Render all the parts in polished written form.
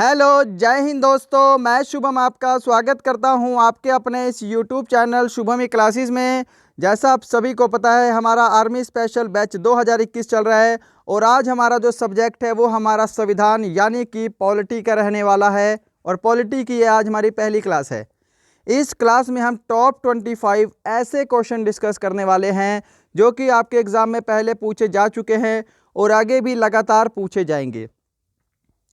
Hello, जय हिंद दोस्तों। मैं शुभम आपका स्वागत करता हूं आपके अपने इस यूट्यूब चैनल शुभम क्लासेस में। जैसा आप सभी को पता है, हमारा आर्मी स्पेशल बैच 2021 चल रहा है और आज हमारा जो सब्जेक्ट है वो हमारा संविधान यानी कि पॉलिटी का रहने वाला है और पॉलिटी की ये आज हमारी पहली क्लास है। इस क्लास में हम टॉप 25 ऐसे क्वेश्चन डिस्कस करने वाले हैं जो कि आपके एग्ज़ाम में पहले पूछे जा चुके हैं और आगे भी लगातार पूछे जाएंगे।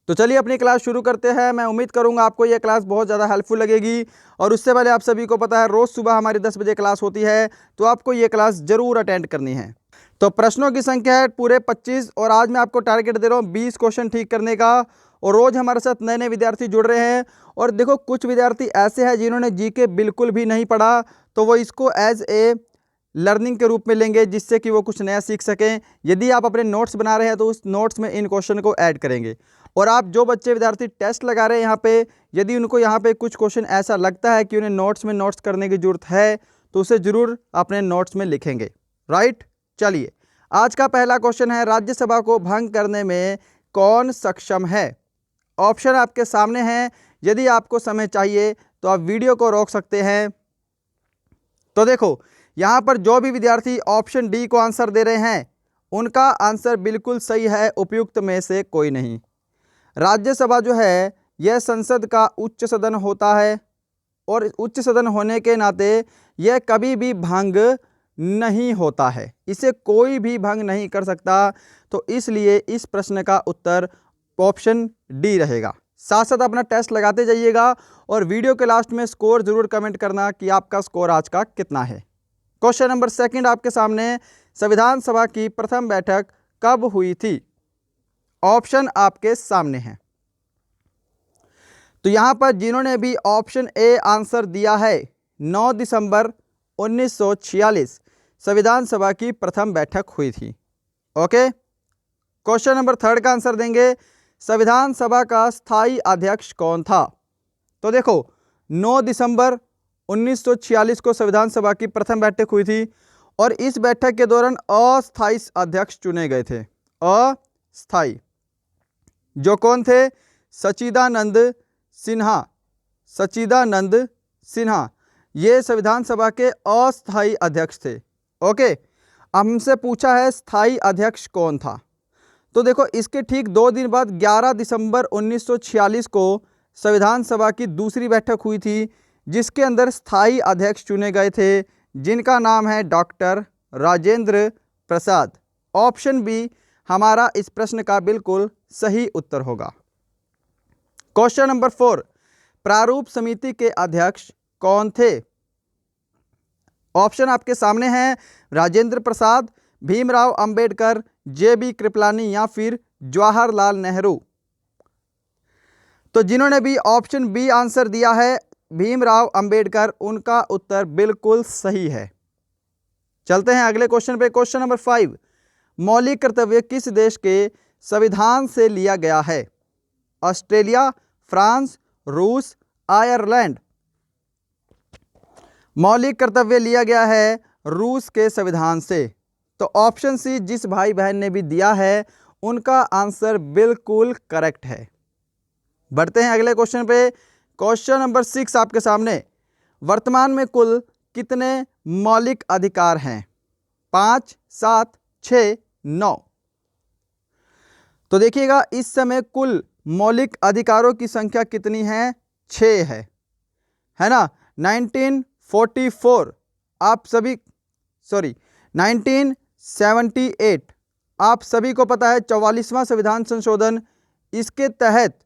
तो चलिए अपनी क्लास शुरू करते हैं। मैं उम्मीद करूंगा आपको यह क्लास बहुत ज़्यादा हेल्पफुल लगेगी और उससे पहले आप सभी को पता है रोज़ सुबह हमारी 10 बजे क्लास होती है, तो आपको ये क्लास ज़रूर अटेंड करनी है। तो प्रश्नों की संख्या है पूरे 25 और आज मैं आपको टारगेट दे रहा हूँ 20 क्वेश्चन ठीक करने का। और रोज़ हमारे साथ नए नए विद्यार्थी जुड़ रहे हैं और देखो कुछ विद्यार्थी ऐसे हैं जिन्होंने जीके बिल्कुल भी नहीं पढ़ा, तो वो इसको एज ए लर्निंग के रूप में लेंगे जिससे कि वो कुछ नया सीख सकें। यदि आप अपने नोट्स बना रहे हैं तो उस नोट्स में इन क्वेश्चन को ऐड करेंगे। और आप जो बच्चे विद्यार्थी टेस्ट लगा रहे हैं यहाँ पे, यदि उनको यहाँ पे कुछ क्वेश्चन ऐसा लगता है कि उन्हें नोट्स में नोट्स करने की जरूरत है तो उसे जरूर अपने नोट्स में लिखेंगे। राइट, चलिए आज का पहला क्वेश्चन है, राज्यसभा को भंग करने में कौन सक्षम है। ऑप्शन आपके सामने हैं। यदि आपको समय चाहिए तो आप वीडियो को रोक सकते हैं। तो देखो यहाँ पर जो भी विद्यार्थी ऑप्शन डी को आंसर दे रहे हैं उनका आंसर बिल्कुल सही है, उपयुक्त में से कोई नहीं। राज्यसभा जो है यह संसद का उच्च सदन होता है और उच्च सदन होने के नाते यह कभी भी भंग नहीं होता है, इसे कोई भी भंग नहीं कर सकता। तो इसलिए इस प्रश्न का उत्तर ऑप्शन डी रहेगा। साथ साथ अपना टेस्ट लगाते जाइएगा और वीडियो के लास्ट में स्कोर जरूर कमेंट करना कि आपका स्कोर आज का कितना है। क्वेश्चन नंबर सेकंड आपके सामने, संविधान सभा की प्रथम बैठक कब हुई थी। ऑप्शन आपके सामने हैं। तो यहां पर जिन्होंने भी ऑप्शन ए आंसर दिया है 9 दिसंबर 1946 संविधान सभा की प्रथम बैठक हुई थी। ओके, क्वेश्चन नंबर थर्ड का आंसर देंगे, संविधान सभा का स्थायी अध्यक्ष कौन था। तो देखो 9 दिसंबर 1946 को संविधान सभा की प्रथम बैठक हुई थी और इस बैठक के दौरान अस्थायी अध्यक्ष चुने गए थे। अस्थायी जो कौन थे, सच्चिदानंद सिन्हा। सच्चिदानंद सिन्हा ये संविधान सभा के अस्थायी अध्यक्ष थे। ओके, हमसे पूछा है स्थायी अध्यक्ष कौन था। तो देखो इसके ठीक 2 दिन बाद 11 दिसंबर 1946 को संविधान सभा की दूसरी बैठक हुई थी जिसके अंदर स्थायी अध्यक्ष चुने गए थे जिनका नाम है doctor Rajendra Prasad. Option B हमारा इस प्रश्न का बिल्कुल सही उत्तर होगा। क्वेश्चन नंबर 4, प्रारूप समिति के अध्यक्ष कौन थे। ऑप्शन आपके सामने हैं, राजेंद्र प्रसाद, भीमराव अंबेडकर, जे.बी. कृपलानी या फिर जवाहरलाल नेहरू। तो जिन्होंने भी ऑप्शन बी आंसर दिया है भीमराव अंबेडकर, उनका उत्तर बिल्कुल सही है। चलते हैं अगले क्वेश्चन पे। क्वेश्चन नंबर 5, मौलिक कर्तव्य किस देश के संविधान से लिया गया है। ऑस्ट्रेलिया, फ्रांस, रूस, आयरलैंड। मौलिक कर्तव्य लिया गया है रूस के संविधान से। तो ऑप्शन सी जिस भाई बहन ने भी दिया है उनका आंसर बिल्कुल करेक्ट है। बढ़ते हैं अगले क्वेश्चन पे। क्वेश्चन नंबर 6 आपके सामने, वर्तमान में कुल कितने मौलिक अधिकार हैं। 5, 7, 6, 9। तो देखिएगा इस समय कुल मौलिक अधिकारों की संख्या कितनी है, 6 है ना। 1948 आप सभी 1978 आप सभी को पता है 44वां संविधान संशोधन, इसके तहत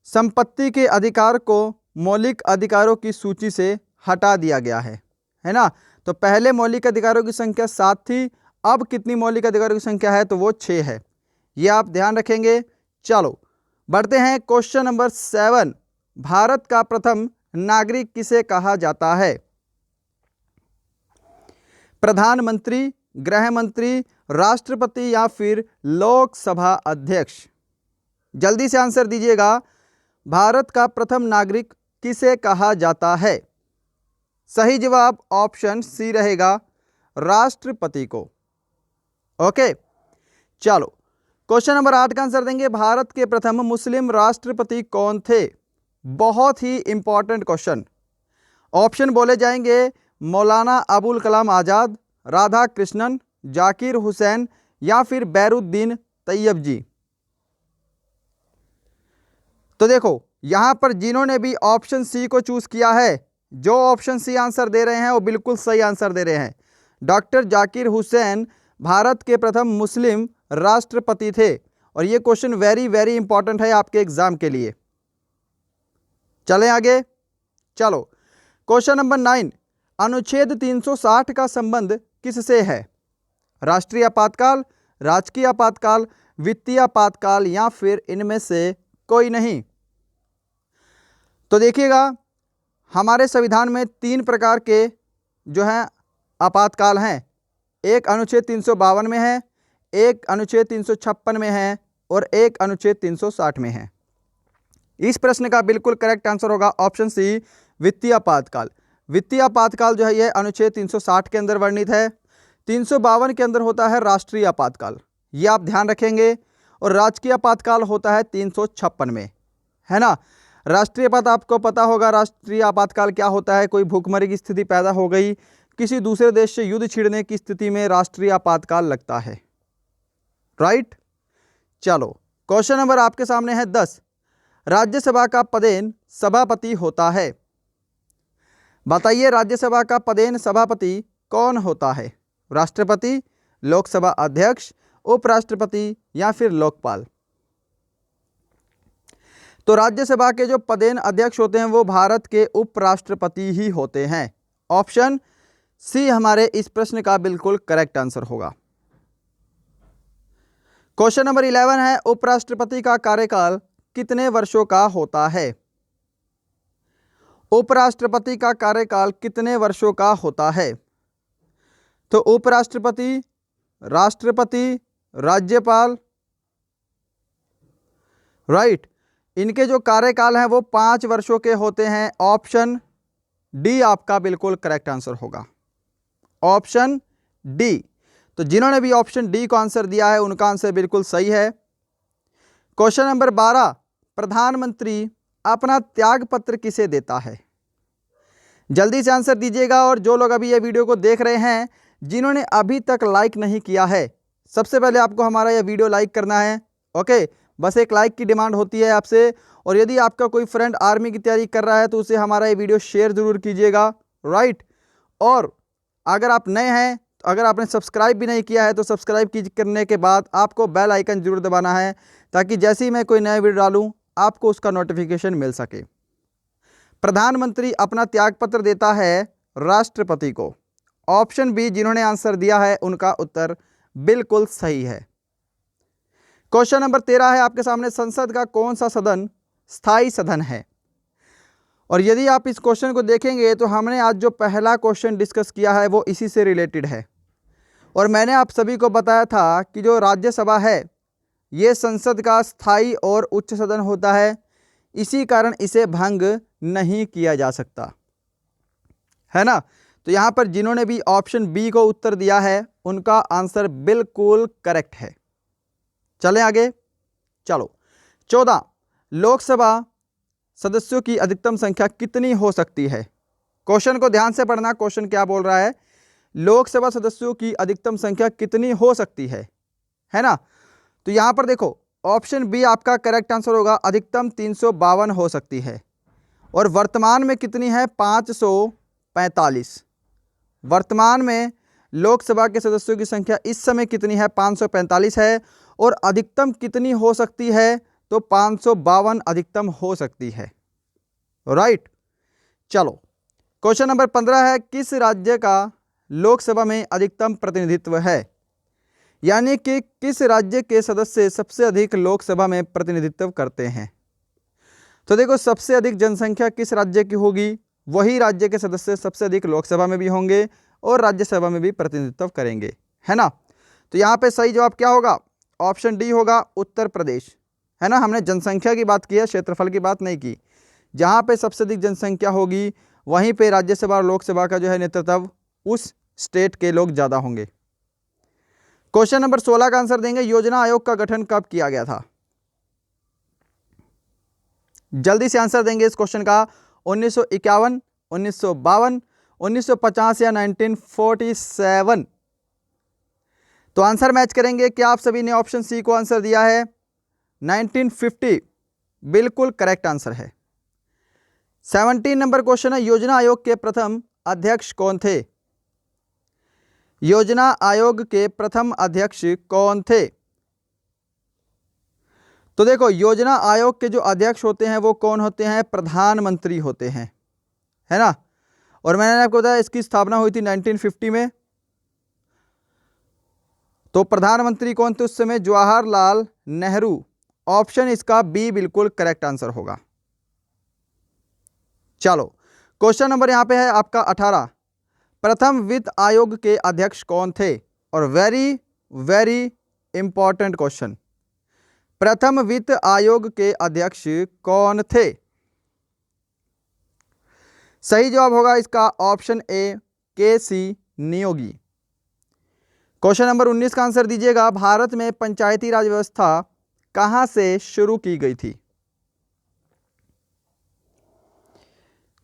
संपत्ति के अधिकार को मौलिक अधिकारों की सूची से हटा दिया गया है ना। तो पहले मौलिक अधिकारों की संख्या 7 थी, अब कितनी मौलिक अधिकारों की संख्या है तो वो 6 है। ये आप ध्यान रखेंगे। चलो बढ़ते हैं। क्वेश्चन नंबर 7, भारत का प्रथम नागरिक किसे कहा जाता है। प्रधानमंत्री, गृह मंत्री, राष्ट्रपति या फिर लोकसभा अध्यक्ष। जल्दी से आंसर दीजिएगा, भारत का प्रथम नागरिक किसे कहा जाता है। सही जवाब ऑप्शन सी रहेगा, राष्ट्रपति को। ओके, चलो क्वेश्चन नंबर 8 का आंसर देंगे, भारत के प्रथम मुस्लिम राष्ट्रपति कौन थे? बहुत ही इंपॉर्टेंट क्वेश्चन। ऑप्शन बोले जाएंगे, मौलाना अबुल कलाम आजाद, राधा कृष्णन, जाकिर हुसैन या फिर बैरुद्दीन तैयब जी। तो देखो यहां पर जिन्होंने भी ऑप्शन सी को चूज किया है, जो ऑप्शन सी आंसर दे रहे हैं वो बिल्कुल सही आंसर दे रहे हैं। डॉक्टर जाकिर हुसैन भारत के प्रथम मुस्लिम राष्ट्रपति थे। और ये क्वेश्चन वेरी वेरी इंपॉर्टेंट है आपके एग्जाम के लिए। चलें आगे, चलो क्वेश्चन नंबर 9, अनुच्छेद 360 का संबंध किससे है? राष्ट्रीय आपातकाल, राजकीय आपातकाल, वित्तीय आपातकाल या फिर इनमें से कोई नहीं। तो देखिएगा हमारे संविधान में 3 प्रकार के जो हैं आपातकाल हैं। एक अनुच्छेद 352 में है, एक अनुच्छेद 356 में है और एक अनुच्छेद 360 में है। इस प्रश्न का बिल्कुल करेक्ट आंसर होगा ऑप्शन सी, वित्तीय आपातकाल। वित्तीय आपातकाल जो है यह अनुच्छेद 360 के अंदर वर्णित है। 352 के अंदर होता है राष्ट्रीय आपातकाल, ये आप ध्यान रखेंगे। और राजकीय आपातकाल होता है 356 में, है ना। राष्ट्रीय आपात आपको पता होगा, राष्ट्रीय आपातकाल क्या होता है? कोई भूखमरी की स्थिति पैदा हो गई, किसी दूसरे देश से युद्ध छिड़ने की स्थिति में राष्ट्रीय आपातकाल लगता है, राइट। चलो क्वेश्चन नंबर आपके सामने है 10, राज्यसभा का पदेन सभापति होता है। बताइए राज्यसभा का पदेन सभापति कौन होता है? राष्ट्रपति, लोकसभा अध्यक्ष, उपराष्ट्रपति या फिर लोकपाल? तो राज्यसभा के जो पदेन अध्यक्ष होते हैं वो भारत के उपराष्ट्रपति ही होते हैं। ऑप्शन सी हमारे इस प्रश्न का बिल्कुल करेक्ट आंसर होगा। क्वेश्चन नंबर 11 है, उपराष्ट्रपति का कार्यकाल कितने वर्षों का होता है? उपराष्ट्रपति का कार्यकाल कितने वर्षों का होता है? तो उपराष्ट्रपति, राष्ट्रपति, राज्यपाल, राइट, इनके जो कार्यकाल हैं वो 5 वर्षों के होते हैं। ऑप्शन डी आपका बिल्कुल करेक्ट आंसर होगा, ऑप्शन डी। तो जिन्होंने भी ऑप्शन डी को आंसर दिया है उनका आंसर बिल्कुल सही है। क्वेश्चन नंबर 12, प्रधानमंत्री अपना त्याग पत्र किसे देता है? जल्दी से आंसर दीजिएगा। और जो लोग अभी ये वीडियो को देख रहे हैं, जिन्होंने अभी तक लाइक नहीं किया है, सबसे पहले आपको हमारा यह वीडियो लाइक करना है। ओके, बस एक लाइक की डिमांड होती है आपसे। और यदि आपका कोई फ्रेंड आर्मी की तैयारी कर रहा है तो उसे हमारा ये वीडियो शेयर जरूर कीजिएगा, राइट। और अगर आप नए हैं, अगर आपने सब्सक्राइब भी नहीं किया है तो सब्सक्राइब करने के बाद आपको बेल आइकन जरूर दबाना है, ताकि जैसे ही मैं कोई नया वीडियो डालूं आपको उसका नोटिफिकेशन मिल सके। प्रधानमंत्री अपना त्यागपत्र देता है राष्ट्रपति को। ऑप्शन बी जिन्होंने आंसर दिया है उनका उत्तर बिल्कुल सही है। क्वेश्चन नंबर 13 है आपके सामने, संसद का कौन सा सदन स्थायी सदन है? और यदि आप इस क्वेश्चन को देखेंगे तो हमने आज जो पहला क्वेश्चन डिस्कस किया है वो इसी से रिलेटेड है। और मैंने आप सभी को बताया था कि जो राज्यसभा है ये संसद का स्थायी और उच्च सदन होता है, इसी कारण इसे भंग नहीं किया जा सकता, है ना। तो यहाँ पर जिन्होंने भी ऑप्शन बी को उत्तर दिया है उनका आंसर बिल्कुल करेक्ट है। चलें आगे, चलो 14, लोकसभा सदस्यों की अधिकतम संख्या कितनी हो सकती है? क्वेश्चन को ध्यान से पढ़ना, क्वेश्चन क्या बोल रहा है, लोकसभा सदस्यों की अधिकतम संख्या कितनी हो सकती है ना। तो यहां पर देखो ऑप्शन बी आपका करेक्ट आंसर होगा, अधिकतम 352 हो सकती है। और वर्तमान में कितनी है? 545। वर्तमान में लोकसभा के सदस्यों की संख्या इस समय कितनी है? 545 है। और अधिकतम कितनी हो सकती है? तो 552 अधिकतम हो सकती है, राइट। चलो क्वेश्चन नंबर 15 है, किस राज्य का लोकसभा में अधिकतम प्रतिनिधित्व है? यानी कि किस राज्य के सदस्य सबसे अधिक लोकसभा में प्रतिनिधित्व करते हैं? तो देखो सबसे अधिक जनसंख्या किस राज्य की होगी, वही राज्य के सदस्य सबसे अधिक लोकसभा में भी होंगे और राज्यसभा में भी प्रतिनिधित्व करेंगे, है ना। तो यहाँ पे सही जवाब क्या होगा? ऑप्शन डी होगा, उत्तर प्रदेश, है ना। हमने जनसंख्या की बात की है, क्षेत्रफल की बात नहीं की। जहाँ पे सबसे अधिक जनसंख्या होगी वहीं पे राज्यसभा और लोकसभा का जो है नेतृत्व उस स्टेट के लोग ज़्यादा होंगे। क्वेश्चन नंबर 16 का आंसर देंगे, योजना आयोग का गठन कब किया गया था? जल्दी से आंसर देंगे इस क्वेश्चन का। 1951, 1952, 1950 या 1947? तो आंसर मैच करेंगे। क्या आप सभी ने ऑप्शन सी को आंसर दिया है? 1950 बिल्कुल करेक्ट आंसर है। 17 नंबर क्वेश्चन है, योजना आयोग के प्रथम अध्यक्ष कौन थे? योजना आयोग के प्रथम अध्यक्ष कौन थे? तो देखो, योजना आयोग के जो अध्यक्ष होते हैं वो कौन होते हैं? प्रधानमंत्री होते हैं, है ना। और मैंने आपको बताया इसकी स्थापना हुई थी 1950 में। तो प्रधानमंत्री कौन थे उस समय? जवाहरलाल नेहरू। ऑप्शन इसका बी बिल्कुल करेक्ट आंसर होगा। चलो, क्वेश्चन नंबर यहां पे है आपका 18, प्रथम वित्त आयोग के अध्यक्ष कौन थे? और वेरी वेरी इंपॉर्टेंट क्वेश्चन, प्रथम वित्त आयोग के अध्यक्ष कौन थे? सही जवाब होगा इसका option A, K C. Neogi. Question number 19 का आंसर दीजिएगा, भारत में पंचायती राज व्यवस्था कहां से शुरू की गई थी?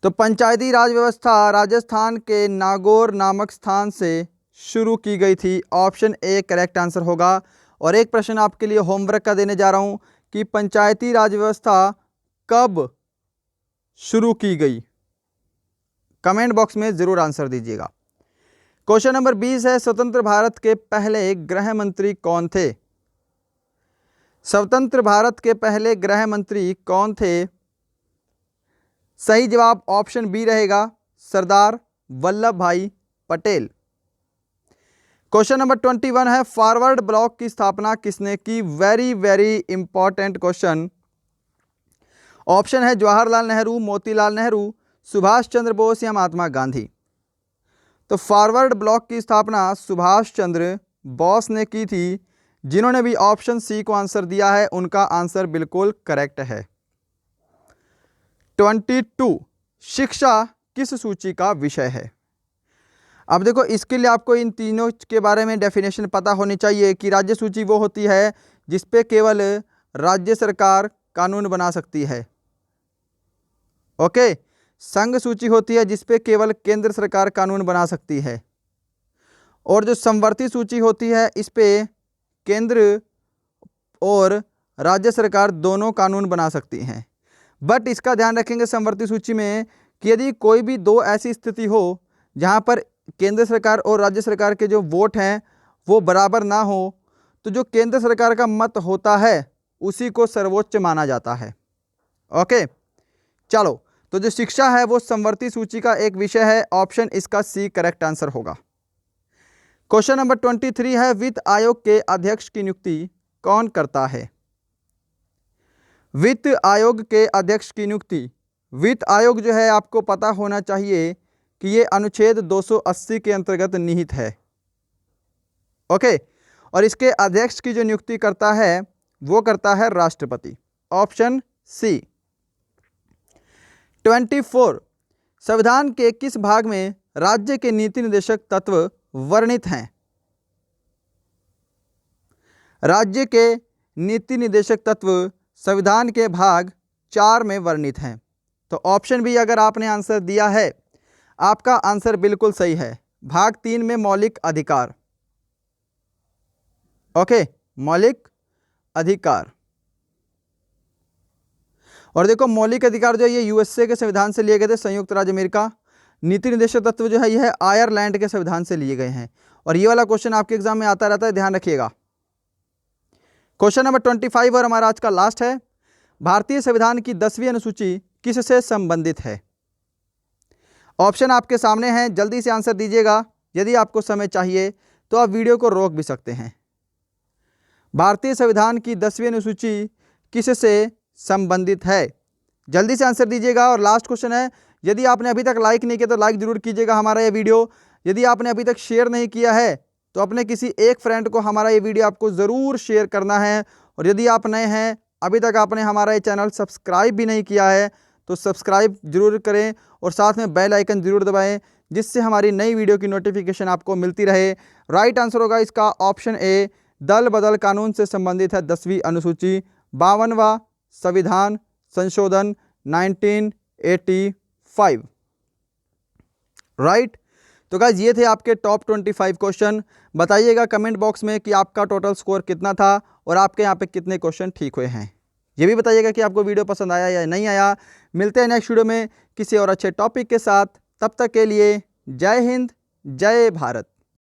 तो पंचायती राज व्यवस्था राजस्थान के नागौर नामक स्थान से शुरू की गई थी। ऑप्शन ए करेक्ट आंसर होगा। और एक प्रश्न आपके लिए होमवर्क का देने जा रहा हूं कि पंचायती राज व्यवस्था कब शुरू की गई? कमेंट बॉक्स में जरूर आंसर दीजिएगा। क्वेश्चन नंबर 20 है, स्वतंत्र भारत के पहले गृह मंत्री कौन थे? स्वतंत्र भारत के पहले गृह मंत्री कौन थे? सही जवाब ऑप्शन बी रहेगा, सरदार वल्लभ भाई पटेल। क्वेश्चन नंबर 21 है, फॉरवर्ड ब्लॉक की स्थापना किसने की? Very very important question. Option है जवाहरलाल नेहरू, मोतीलाल नेहरू, सुभाष चंद्र बोस या महात्मा गांधी। तो फॉरवर्ड ब्लॉक की स्थापना सुभाष चंद्र बोस ने की थी। जिन्होंने भी ऑप्शन सी को आंसर दिया है उनका आंसर बिल्कुल करेक्ट है। 22, शिक्षा किस सूची का विषय है? अब देखो, इसके लिए आपको इन तीनों के बारे में डेफिनेशन पता होनी चाहिए कि राज्य सूची वो होती है जिस पे केवल राज्य सरकार कानून बना सकती है। ओके, संघ सूची होती है जिस पे केवल केंद्र सरकार कानून बना सकती है। और जो समवर्ती सूची होती है इस पे केंद्र और राज्य सरकार दोनों कानून बना सकती हैं। बट इसका ध्यान रखेंगे समवर्ती सूची में कि यदि कोई भी दो ऐसी स्थिति हो जहां पर केंद्र सरकार और राज्य सरकार के जो वोट हैं वो बराबर ना हो, तो जो केंद्र सरकार का मत होता है उसी को सर्वोच्च माना जाता है। ओके, चलो, तो जो शिक्षा है वो समवर्ती सूची का एक विषय है। ऑप्शन इसका सी करेक्ट आंसर होगा। क्वेश्चन नंबर 23 है, वित्त आयोग के अध्यक्ष की नियुक्ति कौन करता है? वित्त आयोग के अध्यक्ष की नियुक्ति, वित्त आयोग जो है आपको पता होना चाहिए कि ये अनुच्छेद 280 के अंतर्गत निहित है। ओके, और इसके अध्यक्ष की जो नियुक्ति करता है वो करता है राष्ट्रपति। Option C. 24, संविधान के किस भाग में राज्य के नीति निर्देशक तत्व वर्णित हैं? राज्य के नीति निर्देशक तत्व संविधान के भाग 4 में वर्णित हैं। तो ऑप्शन बी अगर आपने आंसर दिया है, आपका आंसर बिल्कुल सही है। भाग 3 में मौलिक अधिकार। ओके, मौलिक अधिकार। और देखो, मौलिक अधिकार जो है ये यूएसए के संविधान से लिए गए थे, संयुक्त राज्य अमेरिका। नीति निर्देशक तत्व जो है यह आयरलैंड के संविधान से लिए गए हैं। और ये वाला क्वेश्चन आपके एग्जाम में आता रहता है, ध्यान रखिएगा। क्वेश्चन नंबर 25 और हमारा आज का लास्ट है, भारतीय संविधान की 10वीं अनुसूची किससे संबंधित है? ऑप्शन आपके सामने हैं, जल्दी से आंसर दीजिएगा। यदि आपको समय चाहिए तो आप वीडियो को रोक भी सकते हैं। भारतीय संविधान की 10वीं अनुसूची किससे संबंधित है? जल्दी से आंसर दीजिएगा। और लास्ट क्वेश्चन है, यदि आपने अभी तक लाइक नहीं किया तो लाइक जरूर कीजिएगा हमारा ये वीडियो। यदि आपने अभी तक शेयर नहीं किया है तो अपने किसी एक फ्रेंड को हमारा ये वीडियो आपको ज़रूर शेयर करना है। और यदि आप नए हैं, अभी तक आपने हमारा ये चैनल सब्सक्राइब भी नहीं किया है तो सब्सक्राइब जरूर करें और साथ में बेल आइकन जरूर दबाएं जिससे हमारी नई वीडियो की नोटिफिकेशन आपको मिलती रहे। राइट आंसर होगा इसका ऑप्शन ए, दल बदल कानून से संबंधित है 10वीं अनुसूची, 52वां संविधान संशोधन 1985। राइट। तो गाइज ये थे आपके टॉप 25 क्वेश्चन। बताइएगा कमेंट बॉक्स में कि आपका टोटल स्कोर कितना था और आपके यहाँ पे कितने क्वेश्चन ठीक हुए हैं। ये भी बताइएगा कि आपको वीडियो पसंद आया या नहीं आया। मिलते हैं नेक्स्ट वीडियो में किसी और अच्छे टॉपिक के साथ। तब तक के लिए जय हिंद, जय भारत।